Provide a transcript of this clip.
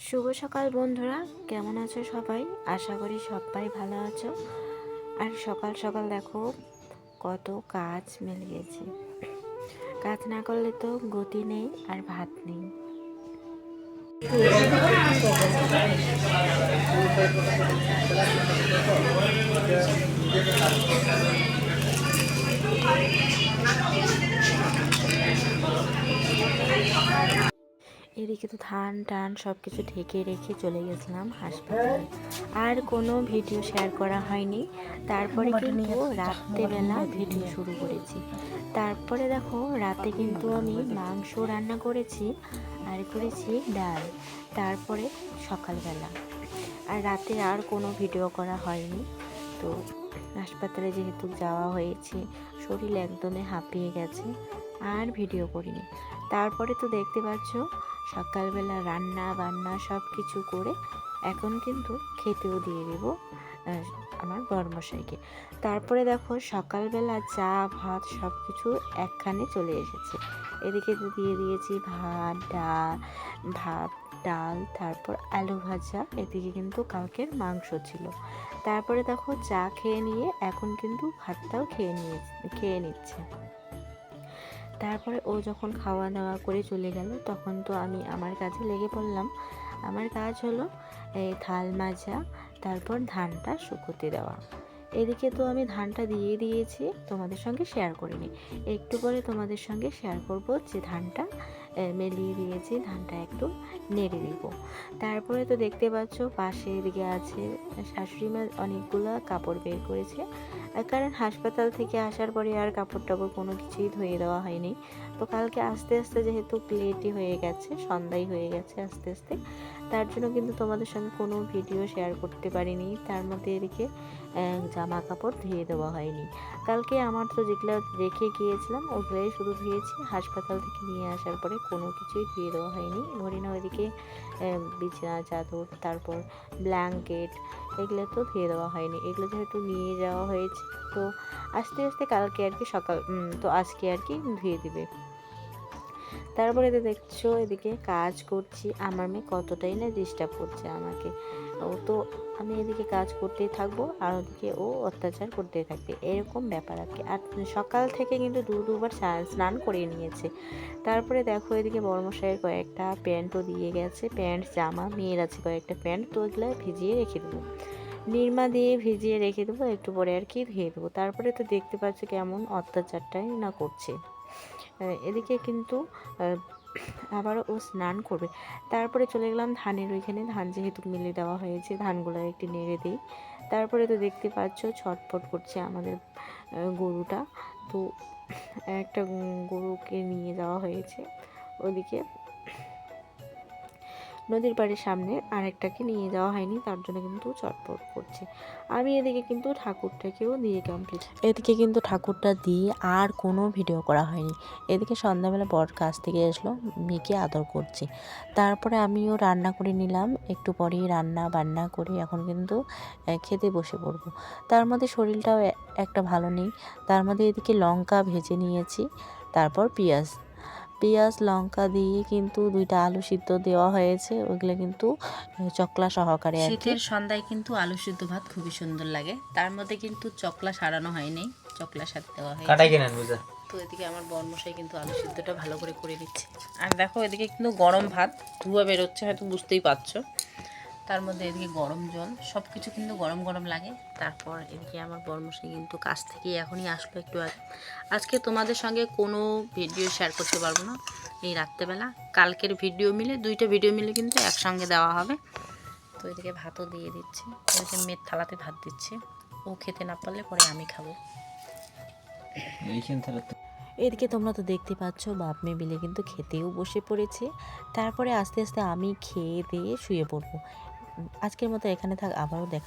শুভ সকাল বন্ধুরা, কেমন আছো সবাই? আশা করি সবাই ভালো আছো। আর সকাল সকাল দেখো কত কাজ মিলে গেছে। কাজ না করলে তো গতি নেই আর ভাত নেই। এদিকে তো ধান টান সব কিছু ঢেকে রেখে চলে গেছিলাম হাসপাতালে। আর কোনো ভিডিও শেয়ার করা হয়নি। তারপরে কিন্তু রাত্রেবেলা ভিডিও শুরু করেছি। তারপরে দেখো রাতে কিন্তু আমি মাংস রান্না করেছি আর করেছি ডাল। তারপরে সকালবেলা আর রাতে আর কোনো ভিডিও করা হয়নি। তো হাসপাতালে যেহেতু যাওয়া হয়েছে, শরীর একদমই হাঁপিয়ে গেছে, আর ভিডিও করিনি। তারপরে তো দেখতে পাচ্ছ সকালবেলা রান্না বান্না সব কিছু করে এখন কিন্তু খেতেও দিয়ে দেবো আমার বরমশাইকে। তারপরে দেখো সকালবেলা চা ভাত সব কিছু একখানে চলে এসেছে। এদিকে তো দিয়ে দিয়েছি ভাত ডাল, তারপর আলু ভাজা। এদিকে কিন্তু কালকের মাংস ছিল। তারপরে দেখো চা খেয়ে নিয়ে এখন কিন্তু ভাতটাও খেয়ে নিচ্ছে। তারপরে ও যখন খাওয়া দাওয়া করে চলে গেল তখন তো আমি আমার কাজে লেগে পড়লাম। আমার কাজ হলো এই থাল মাজা, তারপর ধানটা শুকোতে দেওয়া। এদিকে তো আমি ধানটা দিয়ে দিয়েছি, তোমাদের সঙ্গে শেয়ার করিনি। একটু পরে তোমাদের সঙ্গে শেয়ার করব যে ধানটা মেলিয়ে দিয়েছি, ধানটা একটু নেড়ে দিব। তারপরে তো দেখতে পাচ্ছ পাশে এদিকে আছে শাশুড়ি মা অনেকগুলো কাপড় বের করেছে। কারণ হাসপাতাল থেকে আসার পরে আর কাপড় টাপড় কোনো কিছুই ধুয়ে দেওয়া হয়নি। তো কালকে আস্তে আস্তে যেহেতু লেটই হয়ে গেছে, সন্ধ্যাই হয়ে গেছে আস্তে আস্তে, তার জন্য কিন্তু তোমাদের সঙ্গে কোনো ভিডিও শেয়ার করতে পারিনি। তার মধ্যে এদিকে জামা কাপড় ধুয়ে দেওয়া হয়নি। কালকে আমার তো যেগুলো রেখে গিয়েছিলাম ওগুলোই শুধু ধুয়েছি। হাসপাতাল থেকে নিয়ে আসার পরে কোনো কিছুই ধুয়ে দেওয়া হয়নি। না ওইদিকে বিছানা চাদর, তারপর ব্ল্যাঙ্কেট, এগুলো তো ধুয়ে দেওয়া হয়নি। এগুলো যেহেতু নিয়ে যাওয়া হয়েছে তো আস্তে আস্তে কালকে আর কি তো আজকে আর কি ধুয়ে দিবে। তারপরে তো দেখছো এদিকে কাজ করছি, আমার মেয়ে কতটাই না ডিস্টার্ব করছে আমাকে। ও তো আমি এদিকে কাজ করতেই থাকবো আর ওদিকে ও অত্যাচার করতেই থাকবে, এরকম ব্যাপার আর কি। আর সকাল থেকে কিন্তু দুবার স্নান করিয়ে নিয়েছে। তারপরে দেখো এদিকে বড়মশাইয়ের কয়েকটা প্যান্টও দিয়ে গেছে, প্যান্ট জামা, মেয়ের আছে কয়েকটা প্যান্ট, তো ওগুলো ভিজিয়ে রেখে দেবো, নিরমা দিয়ে ভিজিয়ে রেখে দেবো, একটু পরে আর কি ধুয়ে দেবো। তারপরে তো দেখতে পাচ্ছ কেমন অত্যাচারটাই না করছে। এদিকে কিন্তু আবারও ও স্নান করবে। তারপরে চলে গেলাম ধানের ওইখানে, ধান যেহেতু মিলে দেওয়া হয়েছে ধানগুলো একটু নেড়ে দিই। তারপরে তো দেখতে পাচ্ছ ছটফট করছে আমাদের গরুটা। তো একটা গরুকে নিয়ে যাওয়া হয়েছে ওদিকে নদীর পাড়ের সামনে, আরেকটাকে নিয়ে যাওয়া হয়নি, তার জন্য কিন্তু চটপট করছে। আমি এদিকে কিন্তু ঠাকুরটাকেও দিয়ে কমপ্লিট, এদিকে কিন্তু ঠাকুরটা দিয়ে আর কোনো ভিডিও করা হয়নি। এদিকে সন্ধ্যাবেলা বর কাছ থেকে আসলো, মেয়েকে আদর করছে। তারপরে আমিও রান্না করে নিলাম, একটু পরেই রান্না বান্না করে এখন কিন্তু খেতে বসে পড়বো। তার মধ্যে শরীরটাও একটা ভালো নেই। তার মধ্যে এদিকে লঙ্কা ভেজে নিয়েছি, তারপর পেঁয়াজ লঙ্কা দিয়ে কিন্তু 2টা আলু সিদ্ধ দেওয়া হয়েছে, ওইগুলো কিন্তু চকলা সহকারে আর কি। শীতের সন্ধ্যায় কিন্তু আলু সিদ্ধ ভাত খুবই সুন্দর লাগে। তার মধ্যে কিন্তু চকলা সারানো হয়নি, চকলা সাথে দেওয়া হয়েছে। তো এদিকে আমার বরমশাই কিন্তু আলু সিদ্ধটা ভালো করে দিচ্ছে। আর দেখো এদিকে কিন্তু গরম ভাত ধোয়া বেরোচ্ছে, হয়তো বুঝতেই পারছো। তার মধ্যে এদিকে গরম জল, সব কিছু কিন্তু গরম গরম লাগে। তারপর এদিকে আমার বরমশাই কিন্তু কাছ থেকে এখনই আসলো একটু আগে। আজকে তোমাদের সঙ্গে কোনো ভিডিও শেয়ার করতে পারবো না এই রাত্রেবেলা। কালকের ভিডিও মিলে 2টা ভিডিও মিলে কিন্তু একসঙ্গে দেওয়া হবে। তো এদিকে ভাতও দিয়ে দিচ্ছে, এদিকে মেয়ের থালাতে ভাত দিচ্ছে, ও খেতে না পারলে পরে আমি খাবো। এদিকে তোমরা তো দেখতে পাচ্ছ বাপ মেয়ে মিলে কিন্তু খেতেও বসে পড়েছে। তারপরে আস্তে আস্তে আমি খেয়ে দিয়ে শুয়ে পড়বো। আজকের মতো এখানে থাক, আবারও দেখা।